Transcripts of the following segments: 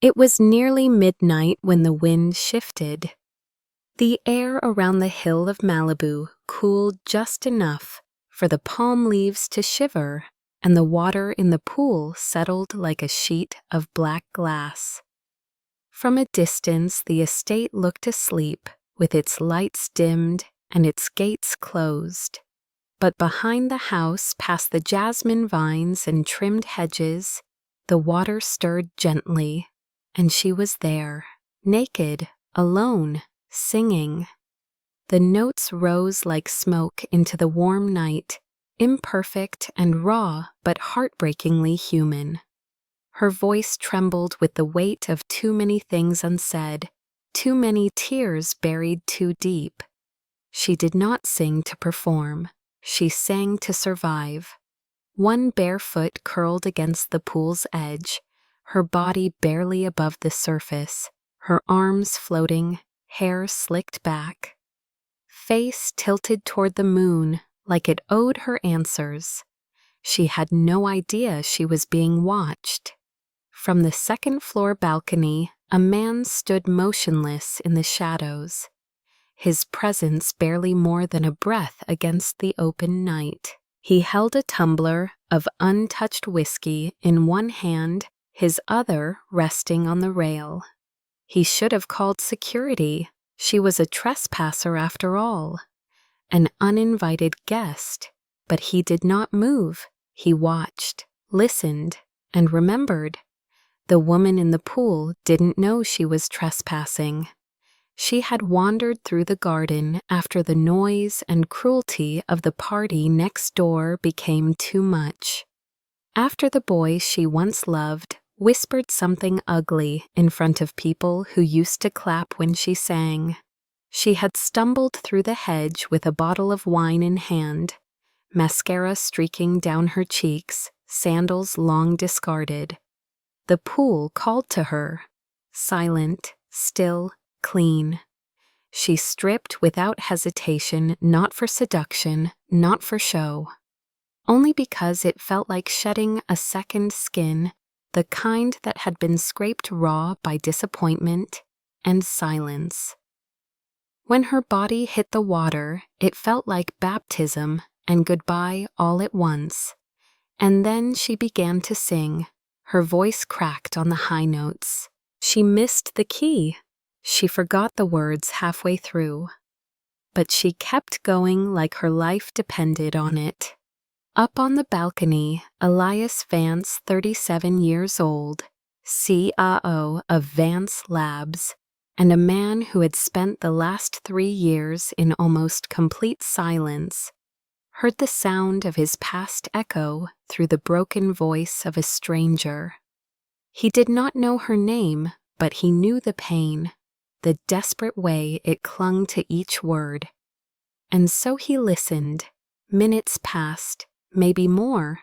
It was nearly midnight when the wind shifted. The air around the hill of Malibu cooled just enough for the palm leaves to shiver, and the water in the pool settled like a sheet of black glass. From a distance, the estate looked asleep, with its lights dimmed and its gates closed. But behind the house, past the jasmine vines and trimmed hedges, the water stirred gently, and she was there, naked, alone, singing. The notes rose like smoke into the warm night, imperfect and raw but heartbreakingly human. Her voice trembled with the weight of too many things unsaid, too many tears buried too deep. She did not sing to perform. She sang to survive. One bare foot curled against the pool's edge, her body barely above the surface, her arms floating, hair slicked back. Face tilted toward the moon, like it owed her answers. She had no idea she was being watched. From the second-floor balcony, a man stood motionless in the shadows, his presence barely more than a breath against the open night. He held a tumbler of untouched whiskey in one hand, his other resting on the rail. He should have called security. She was a trespasser after all, an uninvited guest. But he did not move. He watched, listened, and remembered. The woman in the pool didn't know she was trespassing. She had wandered through the garden after the noise and cruelty of the party next door became too much. After the boy she once loved whispered something ugly in front of people who used to clap when she sang. She had stumbled through the hedge with a bottle of wine in hand, mascara streaking down her cheeks, sandals long discarded. The pool called to her, silent, still, clean. She stripped without hesitation, not for seduction, not for show. Only because it felt like shedding a second skin, the kind that had been scraped raw by disappointment and silence. When her body hit the water, it felt like baptism and goodbye all at once. And then she began to sing. Her voice cracked on the high notes. She missed the key. She forgot the words halfway through. But she kept going like her life depended on it. Up on the balcony, Elias Vance, 37 years old, CIO of Vance Labs, and a man who had spent the last 3 years in almost complete silence, heard the sound of his past echo through the broken voice of a stranger. He did not know her name, but he knew the pain, the desperate way it clung to each word. And so he listened. Minutes passed, maybe more,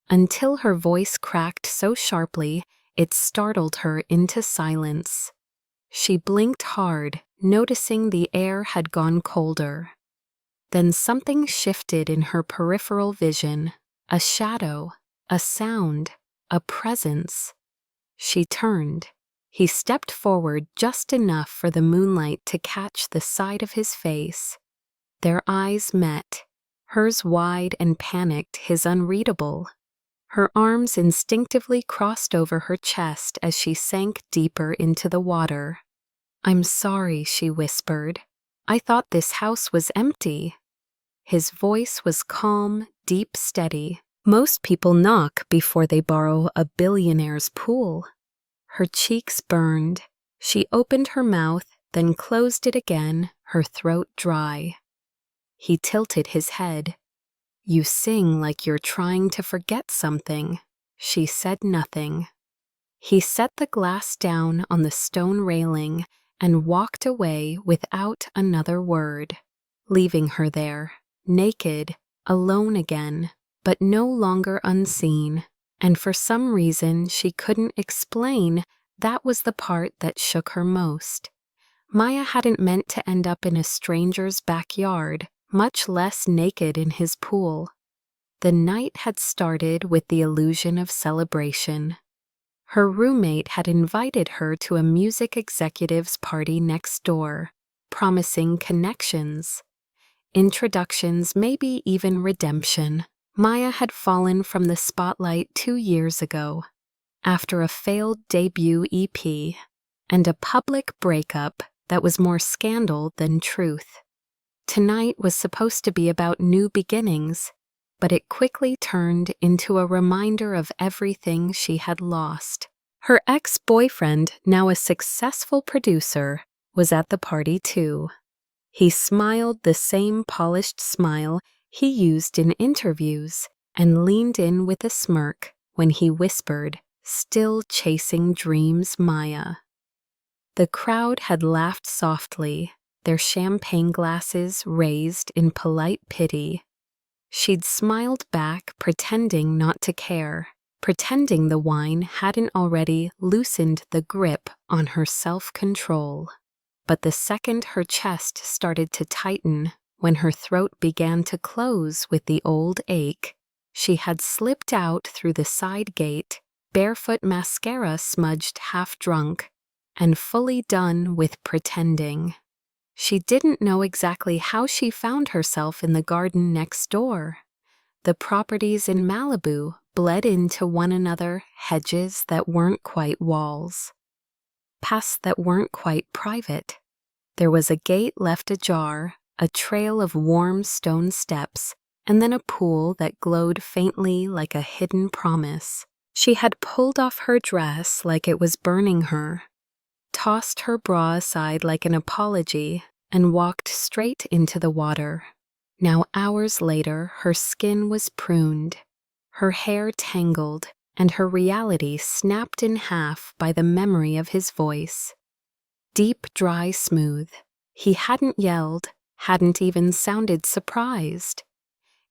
until her voice cracked so sharply it startled her into silence. She blinked hard, noticing the air had gone colder. Then something shifted in her peripheral vision, a shadow, a sound, a presence. She turned. He stepped forward just enough for the moonlight to catch the side of his face. Their eyes met, hers wide and panicked, his unreadable. Her arms instinctively crossed over her chest as she sank deeper into the water. "I'm sorry," she whispered. "I thought this house was empty." His voice was calm, deep, steady. Most people knock before they borrow a billionaire's pool. Her cheeks burned. She opened her mouth, then closed it again, her throat dry. He tilted his head. "You sing like you're trying to forget something." She said nothing. He set the glass down on the stone railing and walked away without another word, leaving her there, naked, alone again, but no longer unseen. And for some reason she couldn't explain, that was the part that shook her most. Maya hadn't meant to end up in a stranger's backyard, much less naked in his pool. The night had started with the illusion of celebration. Her roommate had invited her to a music executive's party next door, promising connections, introductions, maybe even redemption. Maya had fallen from the spotlight 2 years ago, after a failed debut EP and a public breakup that was more scandal than truth. Tonight was supposed to be about new beginnings, but it quickly turned into a reminder of everything she had lost. Her ex-boyfriend, now a successful producer, was at the party too. He smiled the same polished smile he used in interviews and leaned in with a smirk when he whispered, "Still chasing dreams, Maya." The crowd had laughed softly, their champagne glasses raised in polite pity. She'd smiled back, pretending not to care, pretending the wine hadn't already loosened the grip on her self-control. But the second her chest started to tighten, when her throat began to close with the old ache, she had slipped out through the side gate, barefoot mascara smudged half-drunk, and fully done with pretending. She didn't know exactly how she found herself in the garden next door. The properties in Malibu bled into one another, hedges that weren't quite walls, paths that weren't quite private. There was a gate left ajar, a trail of warm stone steps, and then a pool that glowed faintly like a hidden promise. She had pulled off her dress like it was burning her, tossed her bra aside like an apology, and walked straight into the water. Now, hours later, her skin was pruned, her hair tangled, and her reality snapped in half by the memory of his voice. Deep, dry, smooth. He hadn't yelled, hadn't even sounded surprised.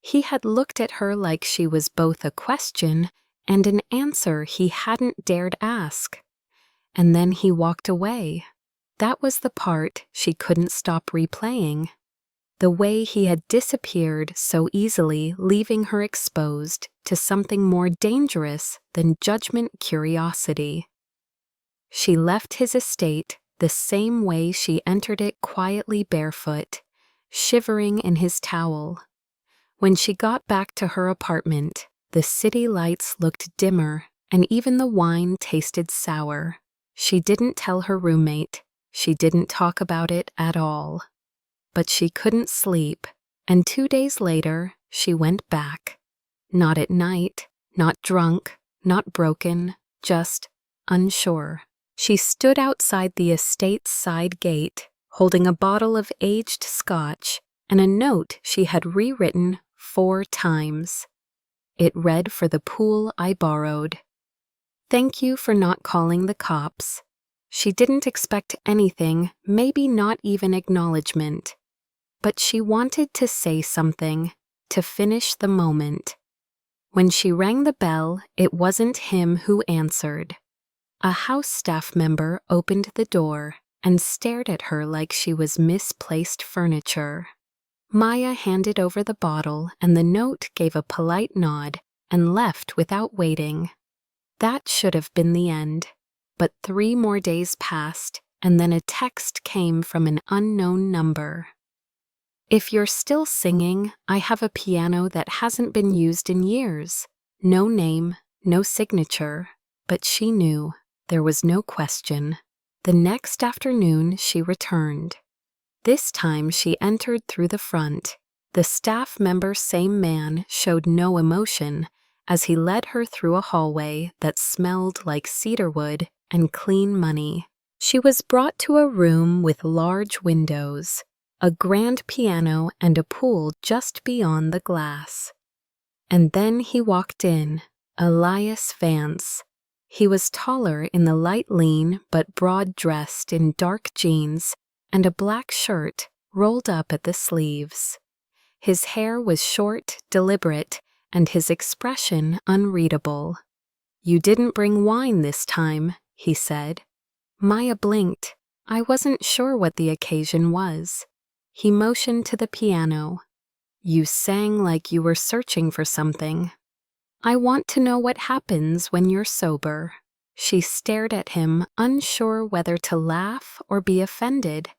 He had looked at her like she was both a question and an answer he hadn't dared ask. And then he walked away. That was the part she couldn't stop replaying. The way he had disappeared so easily, leaving her exposed to something more dangerous than judgment curiosity. She left his estate the same way she entered it, quietly barefoot, shivering in his towel. When she got back to her apartment, the city lights looked dimmer and even the wine tasted sour. She didn't tell her roommate. She didn't talk about it at all. But she couldn't sleep, and 2 days later, she went back. Not at night, not drunk, not broken, just unsure. She stood outside the estate's side gate, holding a bottle of aged scotch and a note she had rewritten 4 times. It read for the pool I borrowed. "Thank you for not calling the cops." She didn't expect anything, maybe not even acknowledgement. But she wanted to say something, to finish the moment. When she rang the bell, it wasn't him who answered. A house staff member opened the door and stared at her like she was misplaced furniture. Maya handed over the bottle, and the note gave a polite nod and left without waiting. That should have been the end. But 3 more days passed, and then a text came from an unknown number. "If you're still singing, I have a piano that hasn't been used in years." No name, no signature, but she knew. There was no question. The next afternoon she returned. This time she entered through the front. The staff member, same man, showed no emotion as he led her through a hallway that smelled like cedarwood and clean money. She was brought to a room with large windows, a grand piano, and a pool just beyond the glass. And then he walked in, Elias Vance. He was taller in the light lean but broad-dressed in dark jeans and a black shirt rolled up at the sleeves. His hair was short, deliberate, and his expression unreadable. "You didn't bring wine this time," he said. Maya blinked. I wasn't sure what the occasion was. He motioned to the piano. "You sang like you were searching for something." "I want to know what happens when you're sober." She stared at him, unsure whether to laugh or be offended.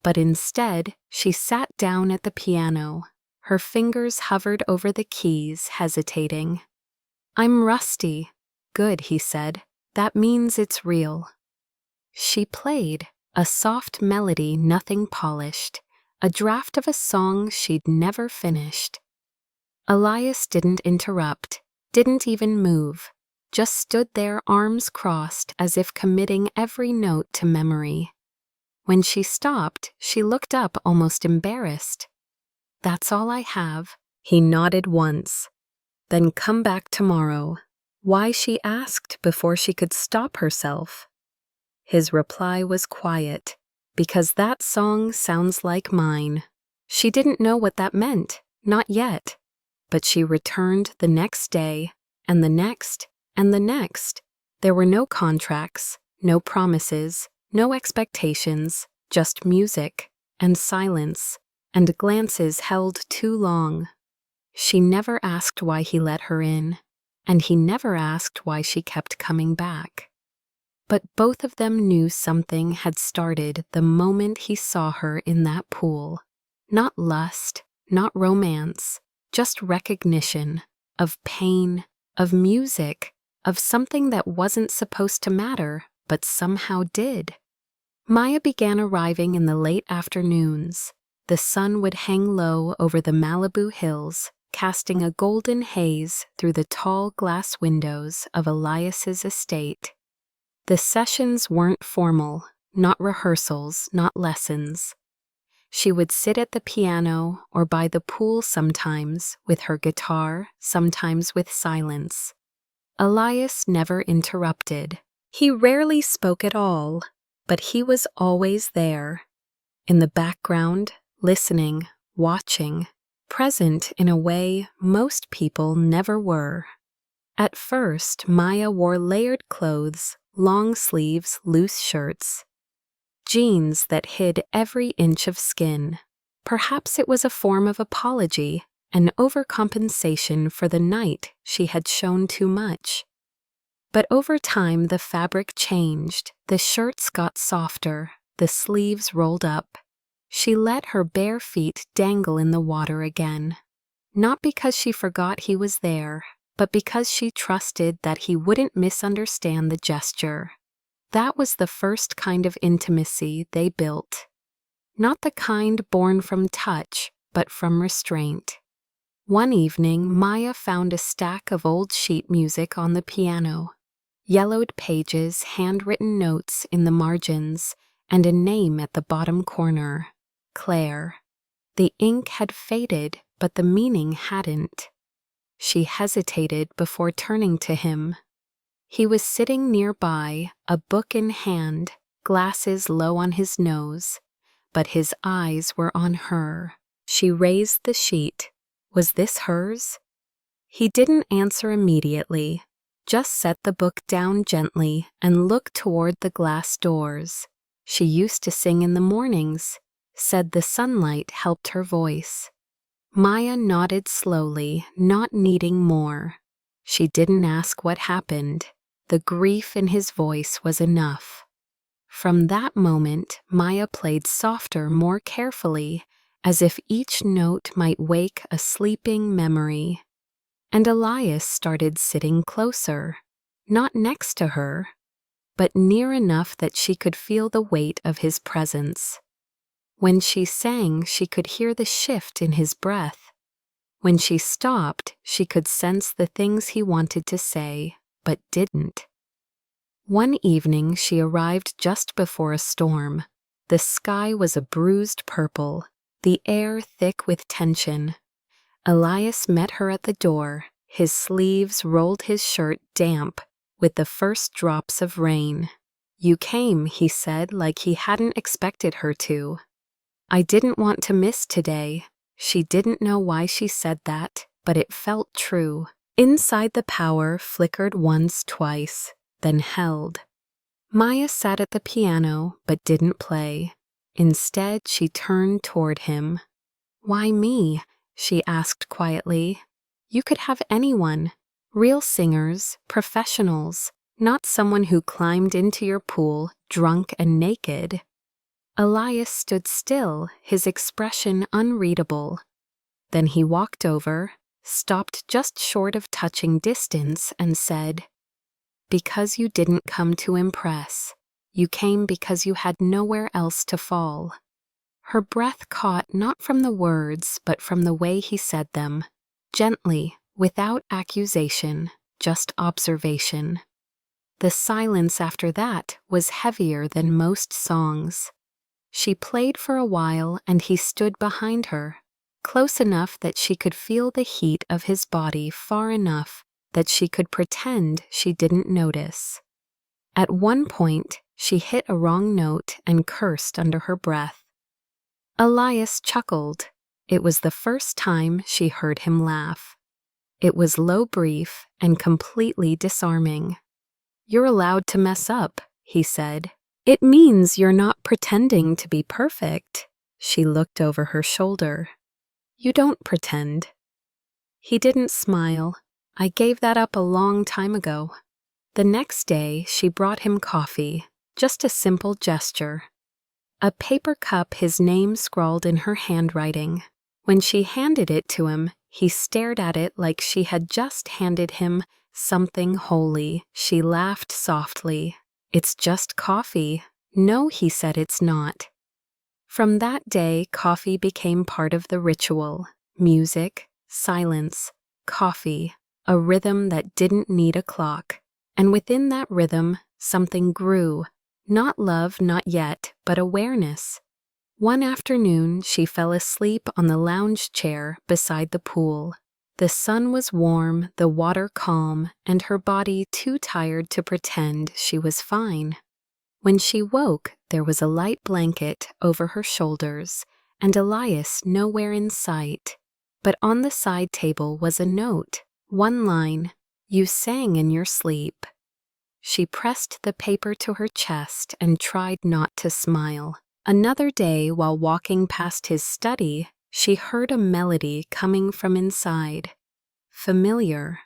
But instead, she sat down at the piano. Her fingers hovered over the keys, hesitating. "I'm rusty." "Good," he said. "That means it's real." She played, a soft melody, nothing polished, a draft of a song she'd never finished. Elias didn't interrupt, didn't even move, just stood there, arms crossed, as if committing every note to memory. When she stopped, she looked up, almost embarrassed. "That's all I have." He nodded once. "Then come back tomorrow." Why, she asked before she could stop herself. His reply was quiet. "Because that song sounds like mine." She didn't know what that meant, not yet. But she returned the next day, and the next, and the next. There were no contracts, no promises, no expectations, just music, and silence, and glances held too long. She never asked why he let her in, and he never asked why she kept coming back. But both of them knew something had started the moment he saw her in that pool. Not lust, not romance, just recognition of pain, of music, of something that wasn't supposed to matter, but somehow did. Maya began arriving in the late afternoons. The sun would hang low over the Malibu hills, casting a golden haze through the tall glass windows of Elias's estate. The sessions weren't formal, not rehearsals, not lessons. She would sit at the piano or by the pool sometimes with her guitar, sometimes with silence. Elias never interrupted. He rarely spoke at all, but he was always there. In the background, listening, watching, present in a way most people never were. At first, Maya wore layered clothes, long sleeves, loose shirts, jeans that hid every inch of skin. Perhaps it was a form of apology, an overcompensation for the night she had shown too much. But over time the fabric changed, the shirts got softer, the sleeves rolled up. She let her bare feet dangle in the water again. Not because she forgot he was there, but because she trusted that he wouldn't misunderstand the gesture. That was the first kind of intimacy they built. Not the kind born from touch, but from restraint. One evening, Maya found a stack of old sheet music on the piano. Yellowed pages, handwritten notes in the margins, and a name at the bottom corner. Claire. The ink had faded, but the meaning hadn't. She hesitated before turning to him. He was sitting nearby, a book in hand, glasses low on his nose, but his eyes were on her. She raised the sheet. Was this hers? He didn't answer immediately, just set the book down gently and looked toward the glass doors. She used to sing in the mornings, said the sunlight helped her voice. Maya nodded slowly, not needing more. She didn't ask what happened. The grief in his voice was enough. From that moment, Maya played softer, more carefully, as if each note might wake a sleeping memory. And Elias started sitting closer, not next to her, but near enough that she could feel the weight of his presence. When she sang, she could hear the shift in his breath. When she stopped, she could sense the things he wanted to say, but didn't. One evening, she arrived just before a storm. The sky was a bruised purple, the air thick with tension. Elias met her at the door. His sleeves rolled his shirt damp with the first drops of rain. "You came," he said, like he hadn't expected her to. "I didn't want to miss today." She didn't know why she said that, but it felt true. Inside the power flickered once, twice, then held. Maya sat at the piano, but didn't play. Instead, she turned toward him. "Why me?" she asked quietly. "You could have anyone. Real singers, professionals, not someone who climbed into your pool drunk and naked. Elias stood still, his expression unreadable. Then he walked over, stopped just short of touching distance, and said, "Because you didn't come to impress. You came because you had nowhere else to fall." Her breath caught not from the words, but from the way he said them, gently, without accusation, just observation. The silence after that was heavier than most songs. She played for a while, and he stood behind her, close enough that she could feel the heat of his body, far enough that she could pretend she didn't notice. At one point, she hit a wrong note and cursed under her breath. Elias chuckled. It was the first time she heard him laugh. It was low, brief, and completely disarming. "You're allowed to mess up," he said. "It means you're not pretending to be perfect." She looked over her shoulder. "You don't pretend." He didn't smile. "I gave that up a long time ago." The next day, she brought him coffee, just a simple gesture. A paper cup, his name scrawled in her handwriting. When she handed it to him, he stared at it like she had just handed him something holy. She laughed softly. "It's just coffee." "No," he said, "it's not." From that day, coffee became part of the ritual. Music, silence, coffee, a rhythm that didn't need a clock. And within that rhythm, something grew. Not love, not yet, but awareness. One afternoon, she fell asleep on the lounge chair beside the pool. The sun was warm, the water calm, and her body too tired to pretend she was fine. When she woke, there was a light blanket over her shoulders, and Elias nowhere in sight. But on the side table was a note, one line, "You sang in your sleep." She pressed the paper to her chest and tried not to smile. Another day, while walking past his study, she heard a melody coming from inside. Familiar.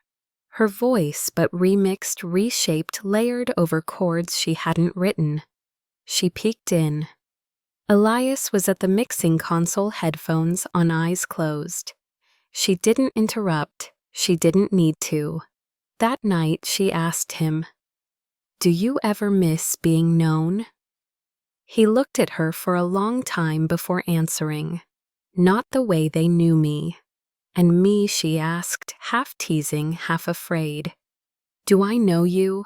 Her voice, but remixed, reshaped, layered over chords she hadn't written. She peeked in. Elias was at the mixing console, headphones on, eyes closed. She didn't interrupt. She didn't need to. That night, she asked him, "Do you ever miss being known?" He looked at her for a long time before answering. "Not the way they knew me." "And me?" she asked, half teasing, half afraid. "Do I know you?"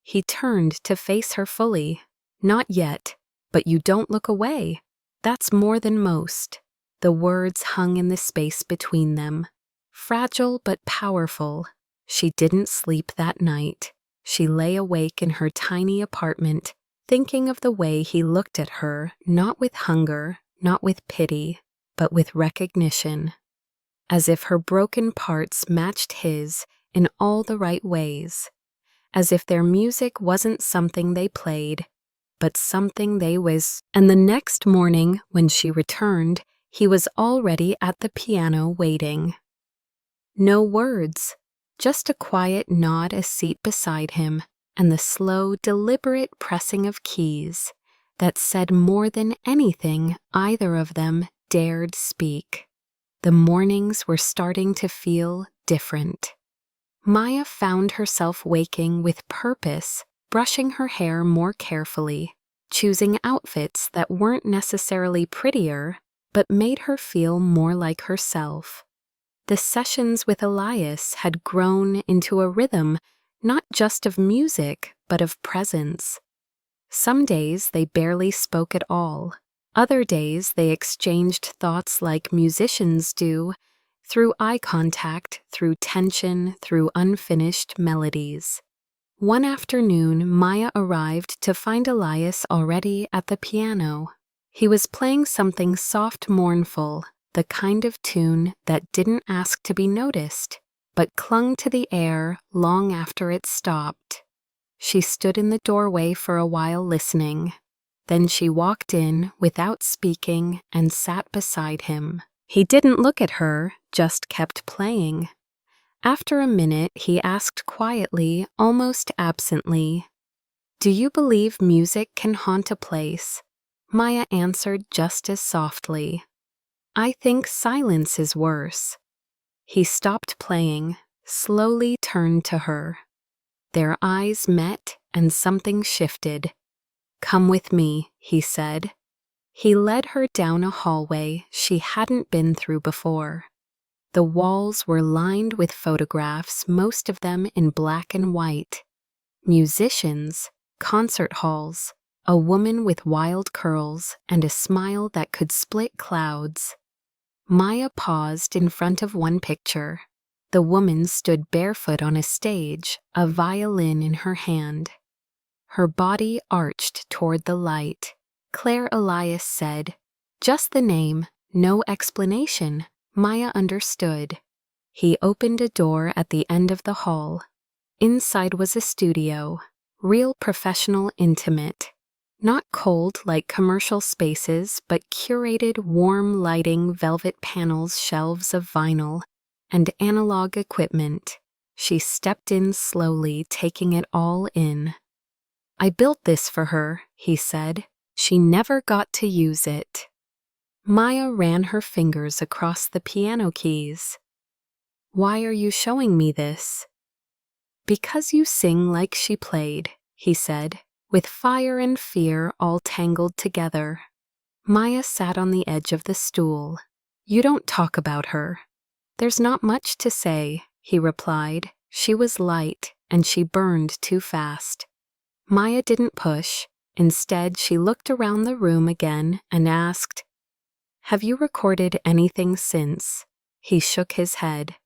He turned to face her fully. "Not yet, but you don't look away. That's more than most." The words hung in the space between them. Fragile but powerful. She didn't sleep that night. She lay awake in her tiny apartment, thinking of the way he looked at her, not with hunger, not with pity, but with recognition. As if her broken parts matched his in all the right ways. As if their music wasn't something they played, but something they was. And the next morning, when she returned, he was already at the piano waiting. No words, just a quiet nod, a seat beside him, and the slow, deliberate pressing of keys that said more than anything either of them dared speak. The mornings were starting to feel different. Maya found herself waking with purpose, brushing her hair more carefully, choosing outfits that weren't necessarily prettier, but made her feel more like herself. The sessions with Elias had grown into a rhythm not just of music, but of presence. Some days they barely spoke at all. Other days they exchanged thoughts like musicians do, through eye contact, through tension, through unfinished melodies. One afternoon, Maya arrived to find Elias already at the piano. He was playing something soft, mournful, the kind of tune that didn't ask to be noticed, but clung to the air long after it stopped. She stood in the doorway for a while listening. Then she walked in without speaking and sat beside him. He didn't look at her, just kept playing. After a minute, he asked quietly, almost absently, "Do you believe music can haunt a place?" Maya answered just as softly, "I think silence is worse." He stopped playing, slowly turned to her. Their eyes met and something shifted. "Come with me," he said. He led her down a hallway she hadn't been through before. The walls were lined with photographs, most of them in black and white. Musicians, concert halls, a woman with wild curls and a smile that could split clouds. Maya paused in front of one picture. The woman stood barefoot on a stage, a violin in her hand. Her body arched toward the light. Claire Elias said, "Just the name, no explanation." Maya understood. He opened a door at the end of the hall. Inside was a studio, real professional intimate. Not cold like commercial spaces, but curated warm lighting, velvet panels, shelves of vinyl, and analog equipment. She stepped in slowly, taking it all in. "I built this for her," he said. "She never got to use it." Maya ran her fingers across the piano keys. "Why are you showing me this?" "Because you sing like she played," he said, "with fire and fear all tangled together." Maya sat on the edge of the stool. "You don't talk about her." "There's not much to say," he replied. "She was light, and she burned too fast." Maya didn't push. Instead, she looked around the room again and asked, "Have you recorded anything since?" He shook his head.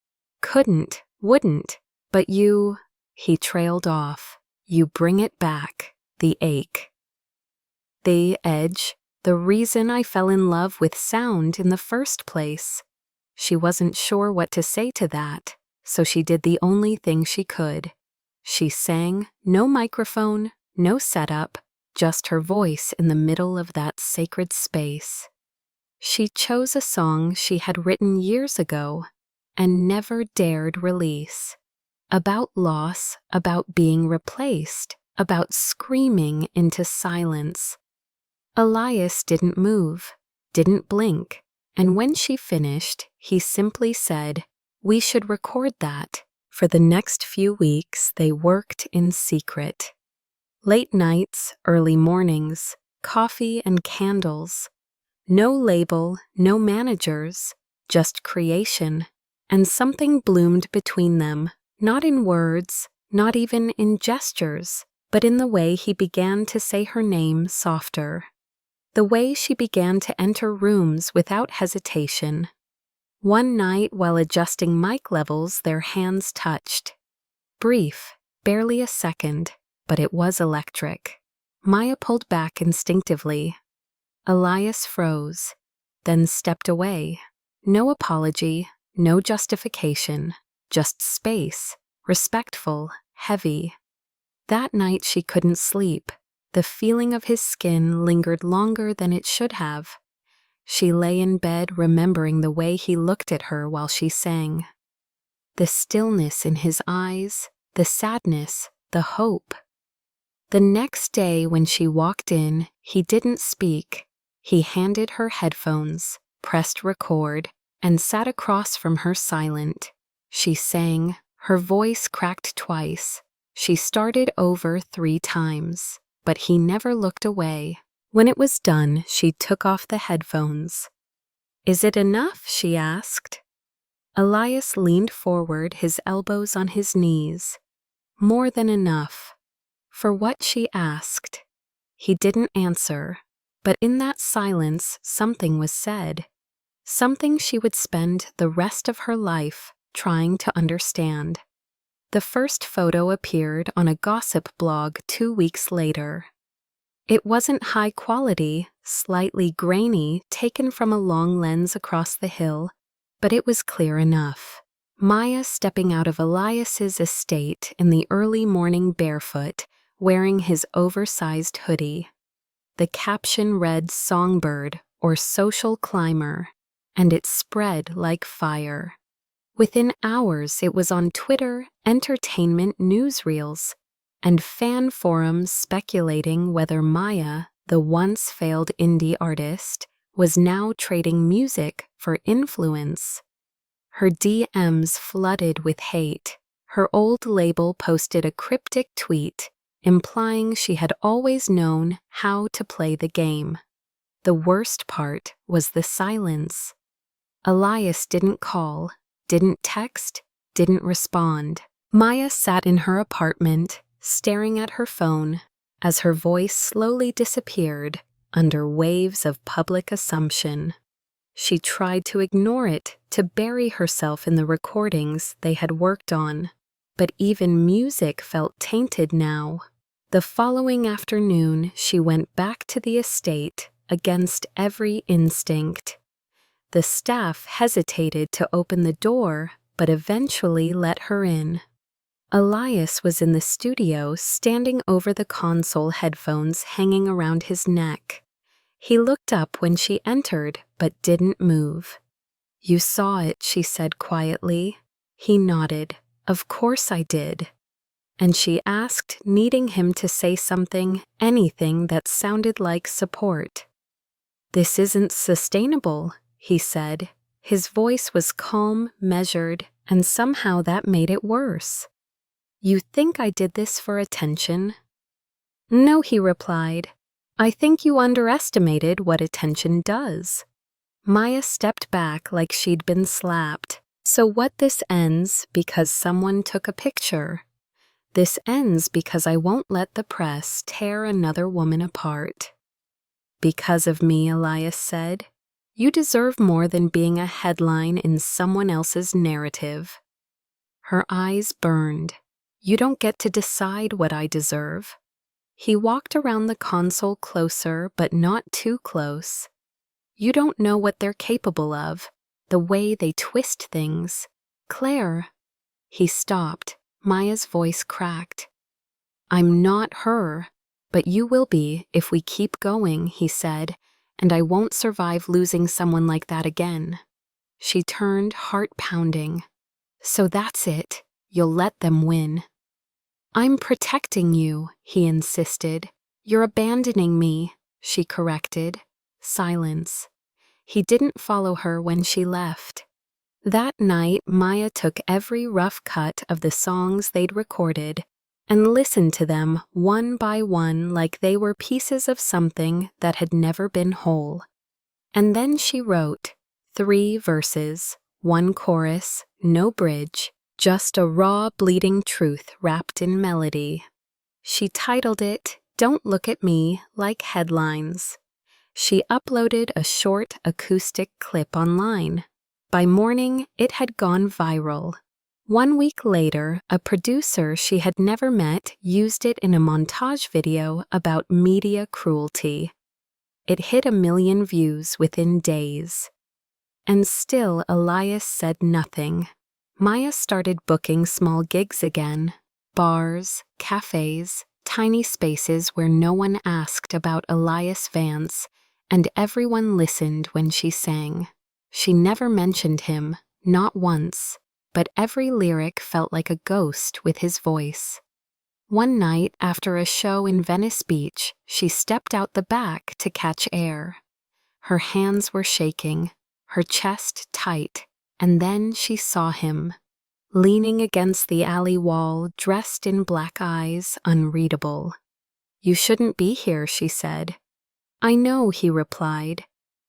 "Couldn't, wouldn't, but you," he trailed off. "You bring it back, the ache." The edge, the reason I fell in love with sound in the first place. She wasn't sure what to say to that, so she did the only thing she could. She sang, no microphone, no setup, just her voice in the middle of that sacred space. She chose a song she had written years ago and never dared release. About loss, about being replaced, about screaming into silence. Elias didn't move, didn't blink, and when she finished, he simply said, "We should record that." For the next few weeks, they worked in secret. Late nights, early mornings, coffee and candles. No label, no managers, just creation. And something bloomed between them, not in words, not even in gestures, but in the way he began to say her name softer. The way she began to enter rooms without hesitation. One night, while adjusting mic levels, their hands touched. Brief, barely a second, but it was electric. Maya pulled back instinctively. Elias froze, then stepped away. No apology, no justification, just space, respectful, heavy. That night she couldn't sleep. The feeling of his skin lingered longer than it should have. She lay in bed remembering the way he looked at her while she sang. The stillness in his eyes, the sadness, the hope. The next day when she walked in, he didn't speak. He handed her headphones, pressed record, and sat across from her silent. She sang. Her voice cracked twice. She started over 3 times, but he never looked away. When it was done, she took off the headphones. "Is it enough?" she asked. Elias leaned forward, his elbows on his knees. More than enough. For what she asked. He didn't answer, but in that silence something was said. Something she would spend the rest of her life trying to understand. The first photo appeared on a gossip blog 2 weeks later. It wasn't high quality, slightly grainy, taken from a long lens across the hill, but it was clear enough. Maya stepping out of Elias's estate in the early morning barefoot, wearing his oversized hoodie. The caption read "Songbird" or "Social Climber," and it spread like fire. Within hours, it was on Twitter, entertainment newsreels, and fan forums speculating whether Maya, the once failed indie artist, was now trading music for influence. Her DMs flooded with hate. Her old label posted a cryptic tweet implying she had always known how to play the game. The worst part was the silence. Elias didn't call, didn't text, didn't respond. Maya sat in her apartment, staring at her phone, as her voice slowly disappeared under waves of public assumption. She tried to ignore it, to bury herself in the recordings they had worked on, but even music felt tainted now. The following afternoon, she went back to the estate against every instinct. The staff hesitated to open the door, but eventually let her in. Elias was in the studio, standing over the console, headphones hanging around his neck. He looked up when she entered, but didn't move. "You saw it," she said quietly. He nodded. "Of course I did." And she asked, needing him to say something, anything that sounded like support. "This isn't sustainable," he said. His voice was calm, measured, and somehow that made it worse. "You think I did this for attention?" "No," he replied. "I think you underestimated what attention does." Maya stepped back like she'd been slapped. "So what? This ends because someone took a picture. This ends because I won't let the press tear another woman apart." "Because of me," Elias said. "You deserve more than being a headline in someone else's narrative." Her eyes burned. "You don't get to decide what I deserve." He walked around the console closer, but not too close. "You don't know what they're capable of, the way they twist things. Claire." He stopped. Maya's voice cracked. "I'm not her, but you will be if we keep going," he said, "and I won't survive losing someone like that again." She turned, heart pounding. "So that's it. You'll let them win." "I'm protecting you," he insisted. "You're abandoning me," she corrected. Silence. He didn't follow her when she left. That night, Maya took every rough cut of the songs they'd recorded and listened to them one by one like they were pieces of something that had never been whole. And then she wrote 3 verses, 1 chorus, no bridge, just a raw, bleeding truth wrapped in melody. She titled it, "Don't Look at Me Like Headlines." She uploaded a short acoustic clip online. By morning, it had gone viral. 1 week later, a producer she had never met used it in a montage video about media cruelty. It hit 1 million views within days. And still, Elias said nothing. Maya started booking small gigs again. Bars, cafes, tiny spaces where no one asked about Elias Vance, and everyone listened when she sang. She never mentioned him, not once, but every lyric felt like a ghost with his voice. One night, after a show in Venice Beach, she stepped out the back to catch air. Her hands were shaking, her chest tight, and then she saw him, leaning against the alley wall, dressed in black eyes, unreadable. "You shouldn't be here," she said. "I know," he replied,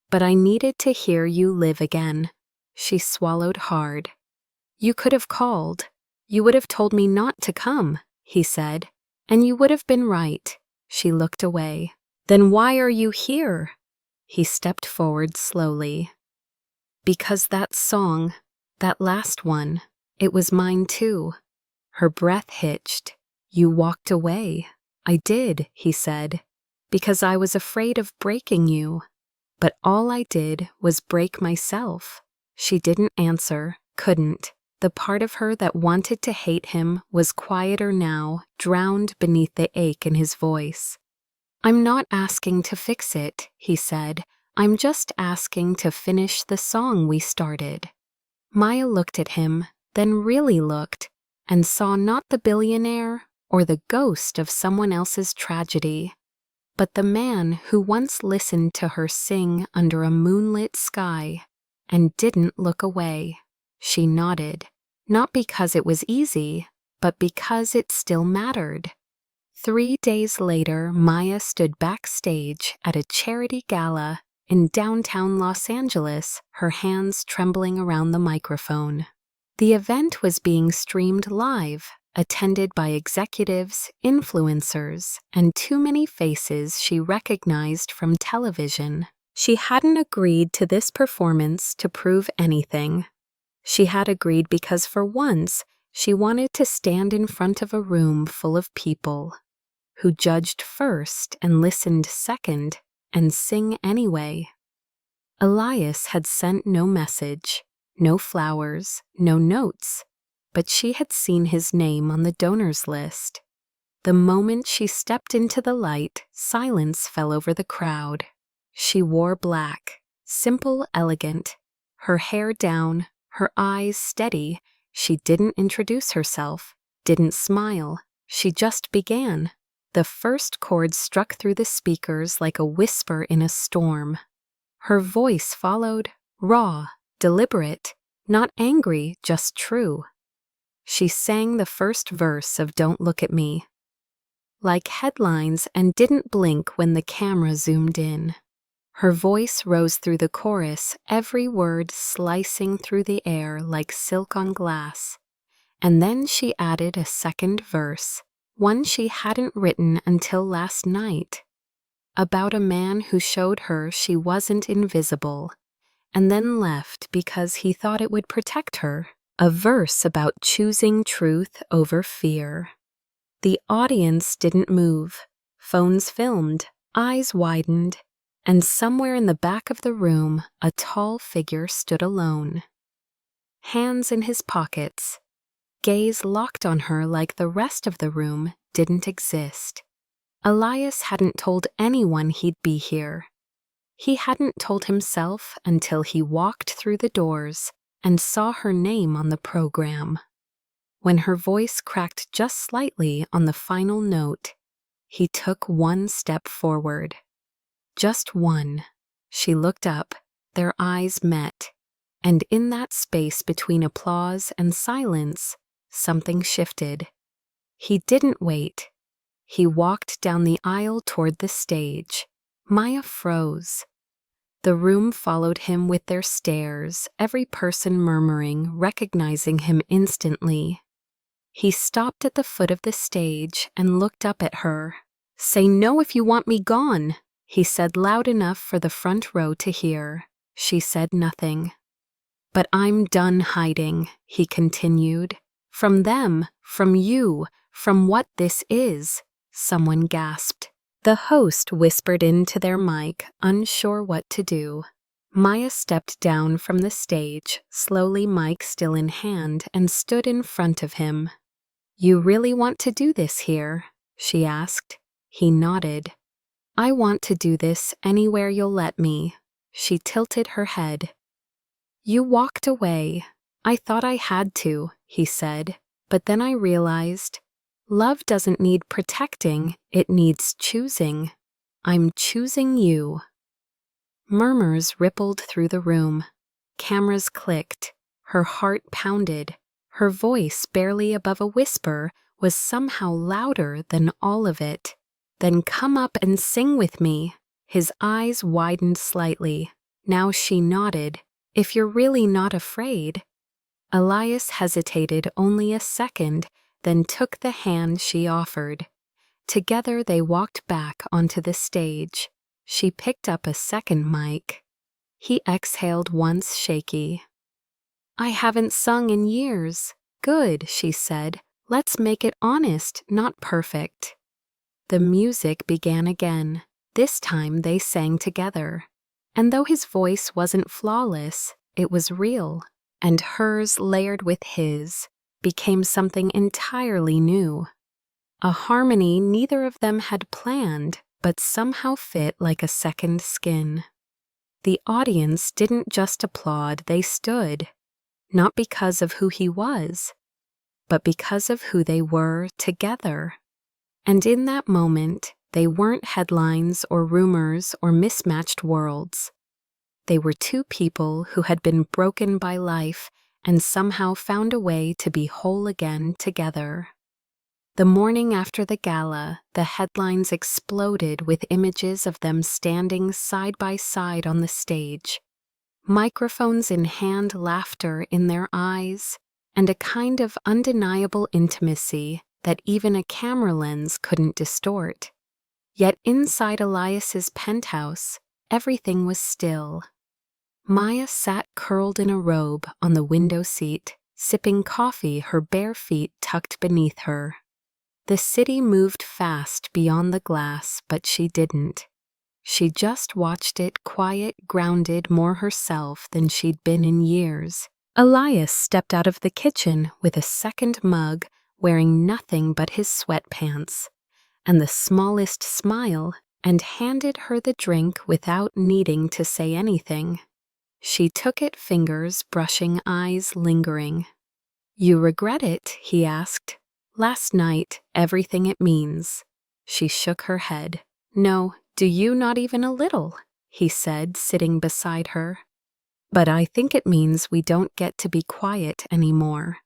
"but I needed to hear you live again." She swallowed hard. "You could have called. You would have told me not to come," he said, "and you would have been right." She looked away. "Then why are you here?" He stepped forward slowly. "Because that song, that last one, it was mine too." Her breath hitched. "You walked away." "I did," he said, "because I was afraid of breaking you. But all I did was break myself." She didn't answer, couldn't. The part of her that wanted to hate him was quieter now, drowned beneath the ache in his voice. "I'm not asking to fix it," he said. "I'm just asking to finish the song we started." Maya looked at him, then really looked, and saw not the billionaire or the ghost of someone else's tragedy, but the man who once listened to her sing under a moonlit sky and didn't look away. She nodded, not because it was easy, but because it still mattered. 3 days later, Maya stood backstage at a charity gala in downtown Los Angeles, her hands trembling around the microphone. The event was being streamed live, attended by executives, influencers, and too many faces she recognized from television. She hadn't agreed to this performance to prove anything. She had agreed because for once she wanted to stand in front of a room full of people who judged first and listened second and sing anyway. Elias had sent no message, no flowers, no notes, but she had seen his name on the donors list. The moment she stepped into the light, silence fell over the crowd. She wore black, simple, elegant, her hair down, her eyes steady. She didn't introduce herself, didn't smile. She just began. The first chord struck through the speakers like a whisper in a storm. Her voice followed, raw, deliberate, not angry, just true. She sang the first verse of Don't Look at Me, like headlines, and didn't blink when the camera zoomed in. Her voice rose through the chorus, every word slicing through the air like silk on glass. And then she added a second verse, one she hadn't written until last night, about a man who showed her she wasn't invisible, and then left because he thought it would protect her. A verse about choosing truth over fear. The audience didn't move. Phones filmed, eyes widened, and somewhere in the back of the room, a tall figure stood alone. Hands in his pockets, gaze locked on her like the rest of the room didn't exist. Elias hadn't told anyone he'd be here. He hadn't told himself until he walked through the doors and saw her name on the program. When her voice cracked just slightly on the final note, he took one step forward. Just one. She looked up, their eyes met, and in that space between applause and silence, something shifted. He didn't wait. He walked down the aisle toward the stage. Maya froze. The room followed him with their stares, every person murmuring, recognizing him instantly. He stopped at the foot of the stage and looked up at her. "Say no if you want me gone," he said loud enough for the front row to hear. She said nothing. "But I'm done hiding," he continued. "From them, from you, from what this is," someone gasped. The host whispered into their mic, unsure what to do. Maya stepped down from the stage, slowly, mic still in hand, and stood in front of him. "You really want to do this here?" she asked. He nodded. "I want to do this anywhere you'll let me." She tilted her head. "You walked away. I thought I had to," he said, "but then I realized love doesn't need protecting, it needs choosing. I'm choosing you." Murmurs rippled through the room. Cameras clicked. Her heart pounded. Her voice, barely above a whisper, was somehow louder than all of it. "Then come up and sing with me." His eyes widened slightly. Now she nodded. "If you're really not afraid." Elias hesitated only a second, then took the hand she offered. Together they walked back onto the stage. She picked up a second mic. He exhaled once, shaky. "I haven't sung in years." "Good," she said. "Let's make it honest, not perfect." The music began again. This time they sang together. And though his voice wasn't flawless, it was real, and hers, layered with his, became something entirely new. A harmony neither of them had planned, but somehow fit like a second skin. The audience didn't just applaud, they stood. not because of who he was, but because of who they were together. And in that moment, they weren't headlines or rumors or mismatched worlds. They were two people who had been broken by life and somehow found a way to be whole again together. The morning after the gala, the headlines exploded with images of them standing side by side on the stage, microphones in hand, laughter in their eyes, and a kind of undeniable intimacy that even a camera lens couldn't distort. Yet inside Elias's penthouse, everything was still. Maya sat curled in a robe on the window seat, sipping coffee, her bare feet tucked beneath her. The city moved fast beyond the glass, but she didn't. She just watched it, quiet, grounded, more herself than she'd been in years. Elias stepped out of the kitchen with a second mug, wearing nothing but his sweatpants, and the smallest smile, and handed her the drink without needing to say anything. She took it, fingers brushing, eyes lingering. "You regret it?" he asked. "Last night, everything it means." She shook her head. "No, do you? Not even a little," he said, sitting beside her. "But I think it means we don't get to be quiet anymore."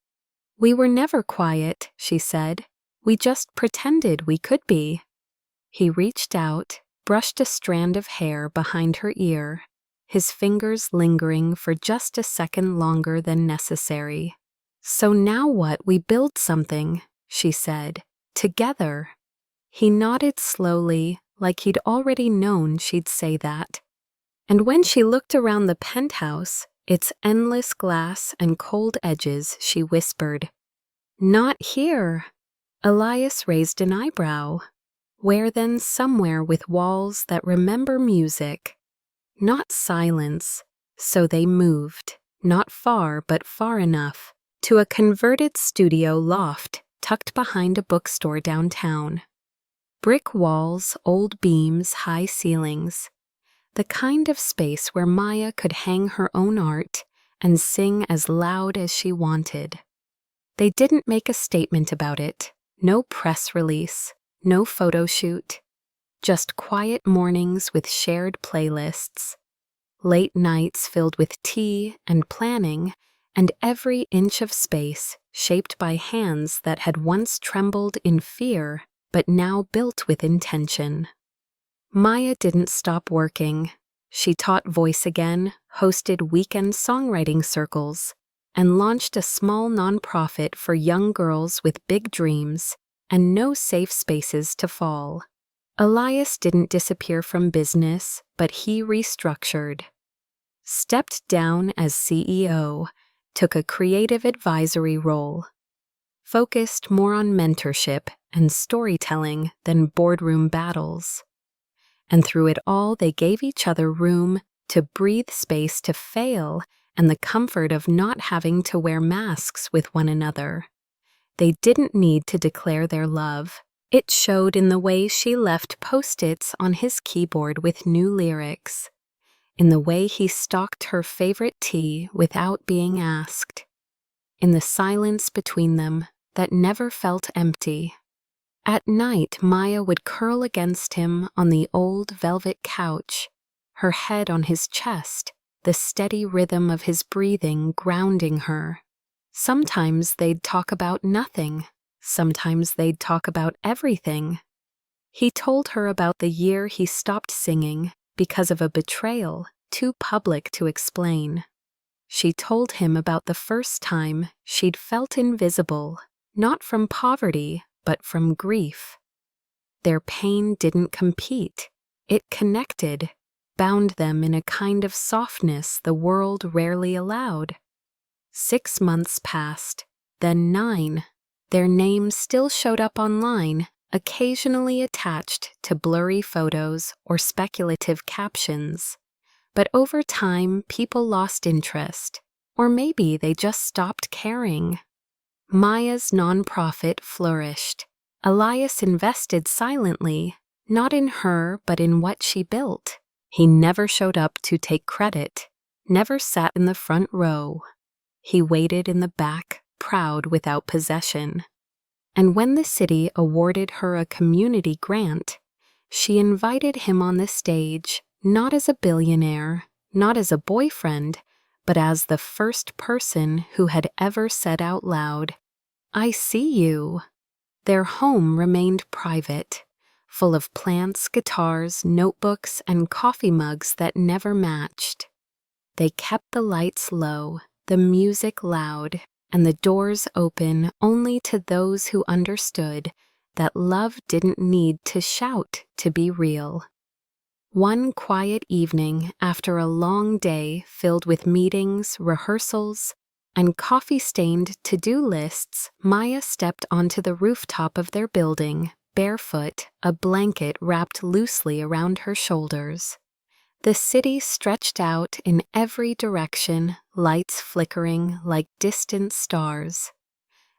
"We were never quiet," she said. "We just pretended we could be." He reached out, brushed a strand of hair behind her ear, his fingers lingering for just a second longer than necessary. "So now what? We build something," she said, "together." He nodded slowly, like he'd already known she'd say that. And when she looked around the penthouse, its endless glass and cold edges, she whispered, "Not here." Elias raised an eyebrow. "Where then? Somewhere with walls that remember music." Not silence. So they moved, not far but far enough, to a converted studio loft tucked behind a bookstore downtown. Brick walls, old beams, high ceilings. The kind of space where Maya could hang her own art and sing as loud as she wanted. They didn't make a statement about it, no press release, no photo shoot, just quiet mornings with shared playlists, late nights filled with tea and planning, and every inch of space shaped by hands that had once trembled in fear but now built with intention. Maya didn't stop working. She taught voice again, hosted weekend songwriting circles, and launched a small nonprofit for young girls with big dreams and no safe spaces to fall. Elias didn't disappear from business, but he restructured. Stepped down as CEO, took a creative advisory role, focused more on mentorship and storytelling than boardroom battles. And through it all, they gave each other room to breathe, space to fail, and the comfort of not having to wear masks with one another. They didn't need to declare their love. It showed in the way she left post-its on his keyboard with new lyrics, in the way he stocked her favorite tea without being asked, in the silence between them that never felt empty. At night, Maya would curl against him on the old velvet couch, her head on his chest, the steady rhythm of his breathing grounding her. Sometimes they'd talk about nothing. Sometimes they'd talk about everything. He told her about the year he stopped singing because of a betrayal too public to explain. She told him about the first time she'd felt invisible, not from poverty, but from grief. Their pain didn't compete. It connected, bound them in a kind of softness the world rarely allowed. 6 months passed, then 9. Their names still showed up online, occasionally attached to blurry photos or speculative captions. But over time, people lost interest, or maybe they just stopped caring. Maya's nonprofit flourished. Elias invested silently, not in her but in what she built. He never showed up to take credit, never sat in the front row. He waited in the back, proud without possession. And when the city awarded her a community grant, she invited him on the stage, not as a billionaire, not as a boyfriend, but as the first person who had ever said out loud, "I see you." Their home remained private, full of plants, guitars, notebooks, and coffee mugs that never matched. They kept the lights low, the music loud, and the doors open only to those who understood that love didn't need to shout to be real. One quiet evening after a long day filled with meetings, rehearsals, and coffee-stained to-do lists, Maya stepped onto the rooftop of their building, barefoot, a blanket wrapped loosely around her shoulders. The city stretched out in every direction, lights flickering like distant stars.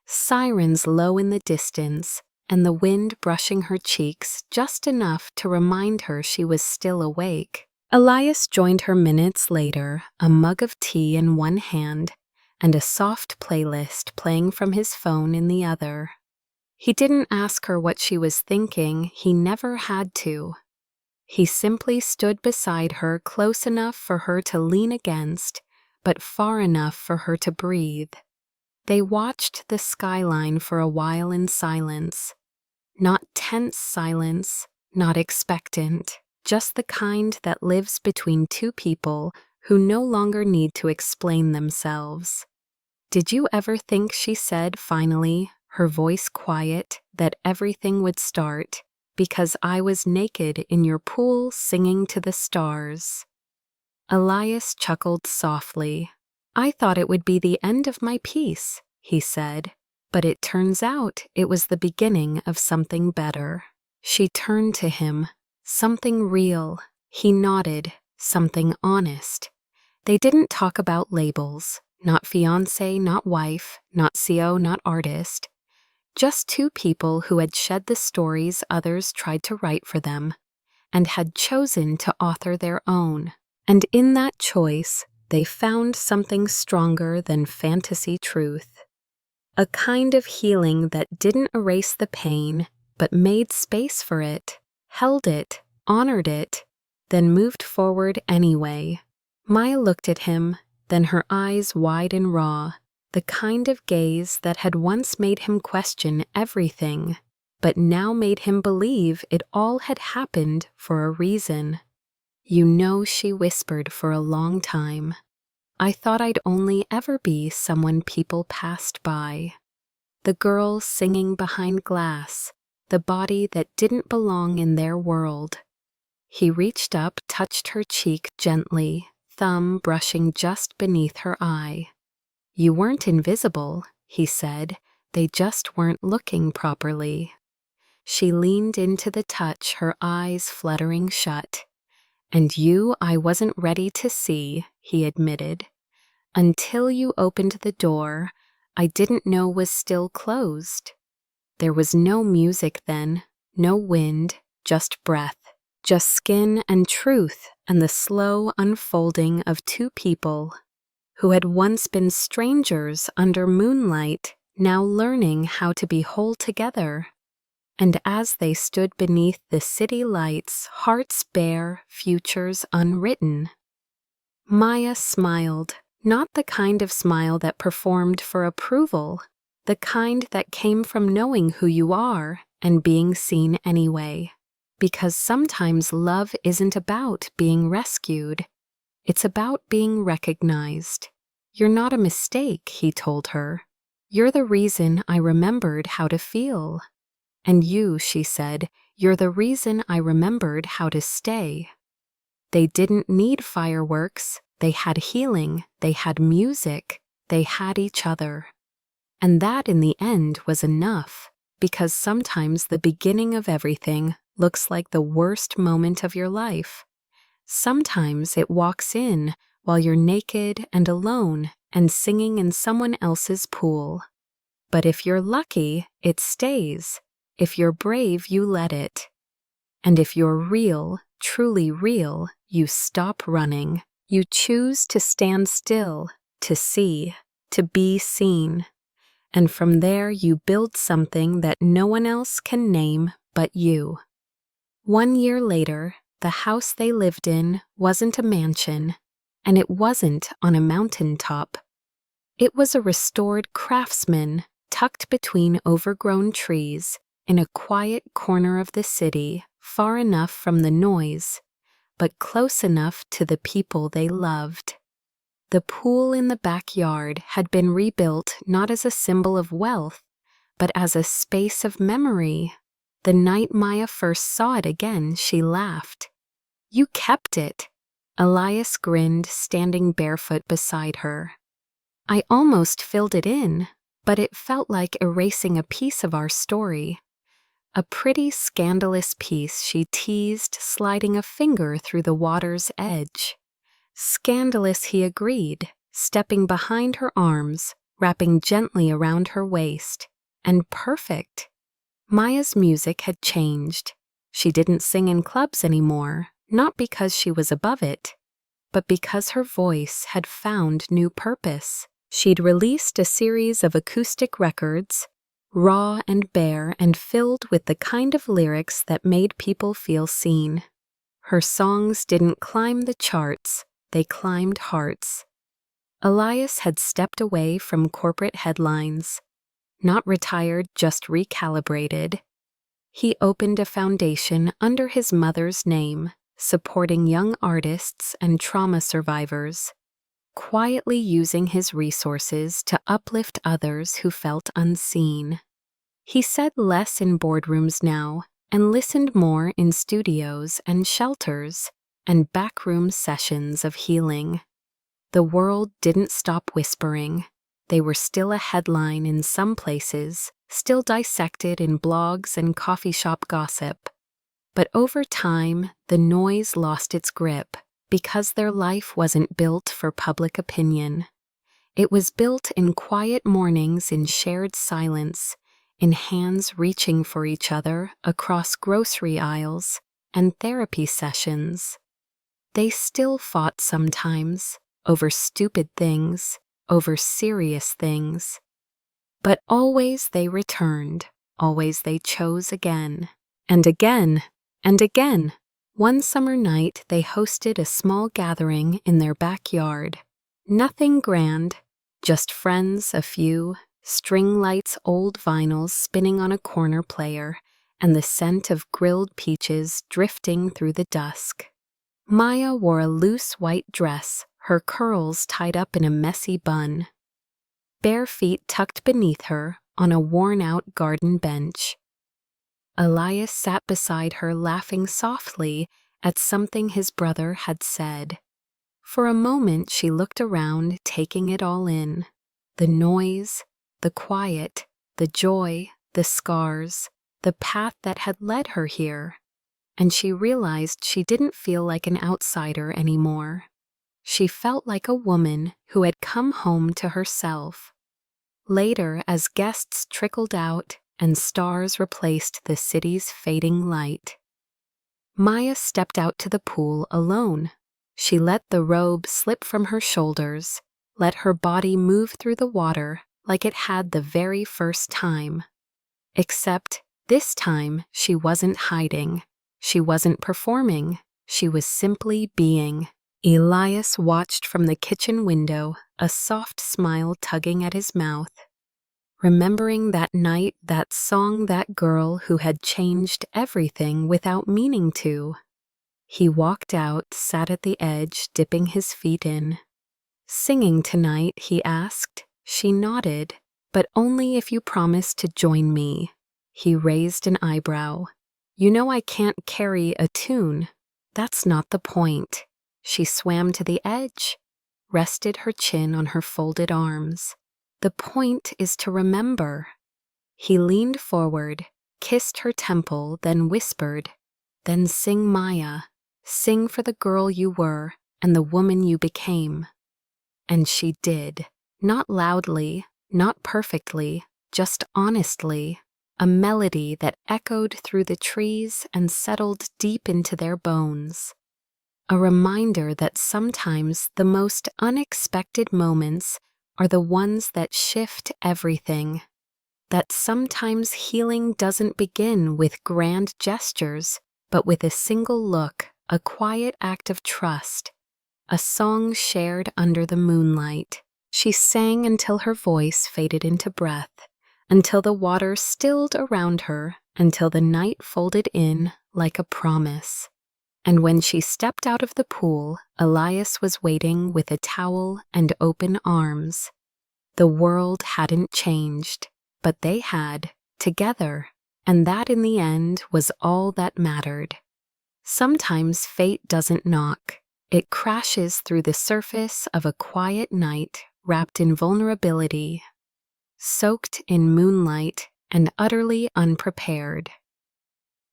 Sirens low in the distance, and the wind brushing her cheeks just enough to remind her she was still awake. Elias joined her minutes later, a mug of tea in one hand and a soft playlist playing from his phone in the other. He didn't ask her what she was thinking, he never had to. He simply stood beside her, close enough for her to lean against, but far enough for her to breathe. They watched the skyline for a while in silence. Not tense silence, not expectant, just the kind that lives between two people who no longer need to explain themselves. "Did you ever think," she said finally, her voice quiet, "that everything would start because I was naked in your pool singing to the stars?" Elias chuckled softly. "I thought it would be the end of my piece," he said, "but it turns out it was the beginning of something better." She turned to him. "Something real." He nodded. "Something honest." They didn't talk about labels, not fiancé, not wife, not CO, not artist. Just two people who had shed the stories others tried to write for them, and had chosen to author their own. And in that choice, they found something stronger than fantasy truth. A kind of healing that didn't erase the pain, but made space for it, held it, honored it, then moved forward anyway. Maya looked at him, then her eyes wide and raw, the kind of gaze that had once made him question everything, but now made him believe it all had happened for a reason. "You know," she whispered for a long time, "I thought I'd only ever be someone people passed by. The girl singing behind glass, the body that didn't belong in their world." He reached up, touched her cheek gently, thumb brushing just beneath her eye. "You weren't invisible," he said, "they just weren't looking properly." She leaned into the touch, her eyes fluttering shut. "And you I wasn't ready to see," he admitted. "Until you opened the door, I didn't know was still closed." There was no music then, no wind, just breath, just skin and truth and the slow unfolding of two people who had once been strangers under moonlight, now learning how to be whole together. And as they stood beneath the city lights, hearts bare, futures unwritten, Maya smiled, not the kind of smile that performed for approval, the kind that came from knowing who you are and being seen anyway. Because sometimes love isn't about being rescued. It's about being recognized. "You're not a mistake," he told her. "You're the reason I remembered how to feel." "And you," she said, "you're the reason I remembered how to stay." They didn't need fireworks. They had healing. They had music. They had each other. And that in the end was enough, because sometimes the beginning of everything looks like the worst moment of your life. Sometimes it walks in while you're naked and alone and singing in someone else's pool. But if you're lucky, it stays. If you're brave, you let it. And if you're real, truly real, you stop running. You choose to stand still, to see, to be seen. And from there you build something that no one else can name but you. 1 year later, the house they lived in wasn't a mansion, and it wasn't on a mountaintop. It was a restored craftsman tucked between overgrown trees in a quiet corner of the city, far enough from the noise, but close enough to the people they loved. The pool in the backyard had been rebuilt not as a symbol of wealth, but as a space of memory. The night Maya first saw it again, she laughed. "You kept it." Elias grinned, standing barefoot beside her. "I almost filled it in, but it felt like erasing a piece of our story." A pretty scandalous piece, she teased, sliding a finger through the water's edge. Scandalous, he agreed, stepping behind her arms, wrapping gently around her waist. And perfect. Maya's music had changed. She didn't sing in clubs anymore, not because she was above it, but because her voice had found new purpose. She'd released a series of acoustic records, raw and bare and filled with the kind of lyrics that made people feel seen. Her songs didn't climb the charts, they climbed hearts. Elias had stepped away from corporate headlines. Not retired, just recalibrated. He opened a foundation under his mother's name, supporting young artists and trauma survivors, quietly using his resources to uplift others who felt unseen. He said less in boardrooms now and listened more in studios and shelters and backroom sessions of healing. The world didn't stop whispering. They were still a headline in some places, still dissected in blogs and coffee shop gossip. But over time, the noise lost its grip because their life wasn't built for public opinion. It was built in quiet mornings, in shared silence, in hands reaching for each other across grocery aisles and therapy sessions. They still fought sometimes, over stupid things, over serious things. But always they returned, always they chose again, and again, and again. One summer night they hosted a small gathering in their backyard. Nothing grand, just friends, a few, string lights, old vinyls spinning on a corner player, and the scent of grilled peaches drifting through the dusk. Maya wore a loose white dress, her curls tied up in a messy bun. Bare feet tucked beneath her on a worn-out garden bench. Elias sat beside her, laughing softly at something his brother had said. For a moment she looked around, taking it all in. The noise, the quiet, the joy, the scars, the path that had led her here. And she realized she didn't feel like an outsider anymore. She felt like a woman who had come home to herself. Later, as guests trickled out and stars replaced the city's fading light, Maya stepped out to the pool alone. She let the robe slip from her shoulders, let her body move through the water like it had the very first time. Except this time she wasn't hiding. She wasn't performing. She was simply being. Elias watched from the kitchen window, a soft smile tugging at his mouth. Remembering that night, that song, that girl who had changed everything without meaning to. He walked out, sat at the edge, dipping his feet in. "Singing tonight?" he asked. She nodded. "But only if you promise to join me." He raised an eyebrow. "You know I can't carry a tune." "That's not the point." She swam to the edge, rested her chin on her folded arms. "The point is to remember." He leaned forward, kissed her temple, then whispered, "Then sing, Maya. Sing for the girl you were and the woman you became." And she did. Not loudly, not perfectly, just honestly. A melody that echoed through the trees and settled deep into their bones. A reminder that sometimes the most unexpected moments are the ones that shift everything. That sometimes healing doesn't begin with grand gestures, but with a single look, a quiet act of trust, a song shared under the moonlight. She sang until her voice faded into breath, until the water stilled around her, until the night folded in like a promise. And when she stepped out of the pool, Elias was waiting with a towel and open arms. The world hadn't changed, but they had, together, and that in the end was all that mattered. Sometimes fate doesn't knock. It crashes through the surface of a quiet night wrapped in vulnerability, soaked in moonlight and utterly unprepared.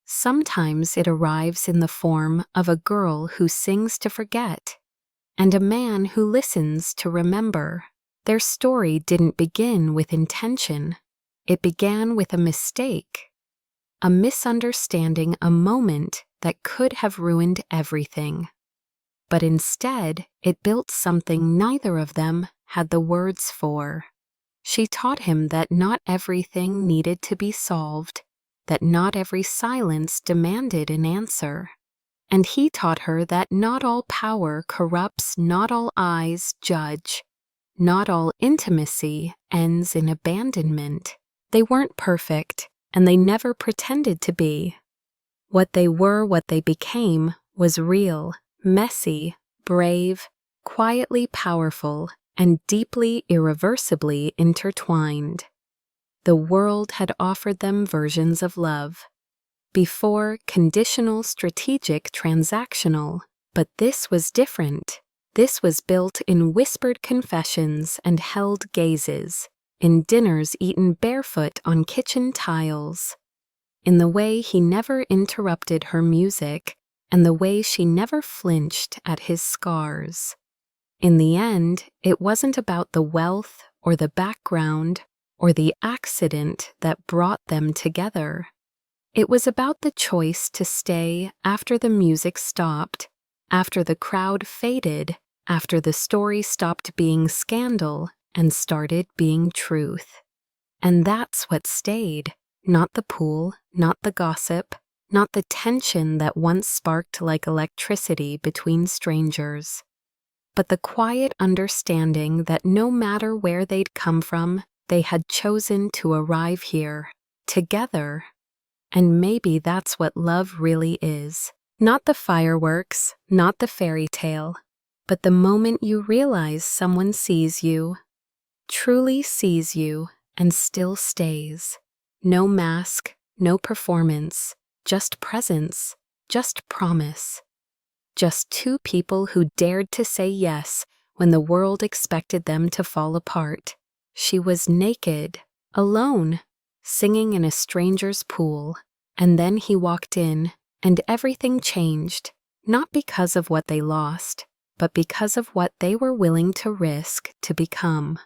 Sometimes it arrives in the form of a girl who sings to forget, and a man who listens to remember. Their story didn't begin with intention. It began with a mistake, a misunderstanding, a moment that could have ruined everything. But instead, it built something neither of them had the words for. She taught him that not everything needed to be solved, that not every silence demanded an answer. And he taught her that not all power corrupts, not all eyes judge, not all intimacy ends in abandonment. They weren't perfect, and they never pretended to be. What they were, what they became, was real, messy, brave, quietly powerful, and deeply, irreversibly intertwined. The world had offered them versions of love. Before, conditional, strategic, transactional. But this was different. This was built in whispered confessions and held gazes, in dinners eaten barefoot on kitchen tiles, in the way he never interrupted her music, and the way she never flinched at his scars. In the end, it wasn't about the wealth or the background or the accident that brought them together. It was about the choice to stay after the music stopped, after the crowd faded, after the story stopped being scandal and started being truth. And that's what stayed, not the pool, not the gossip, not the tension that once sparked like electricity between strangers, but the quiet understanding that no matter where they'd come from, they had chosen to arrive here, together. And maybe that's what love really is. Not the fireworks, not the fairy tale, but the moment you realize someone sees you, truly sees you, and still stays. No mask, no performance, just presence, just promise. Just two people who dared to say yes when the world expected them to fall apart. She was naked, alone, singing in a stranger's pool, and then he walked in, and everything changed, not because of what they lost, but because of what they were willing to risk to become.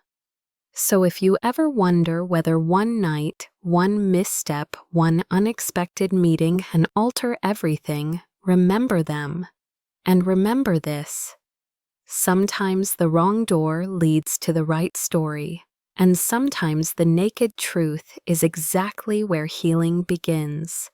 So if you ever wonder whether one night, one misstep, one unexpected meeting can alter everything, remember them. And remember this: sometimes the wrong door leads to the right story, and sometimes the naked truth is exactly where healing begins.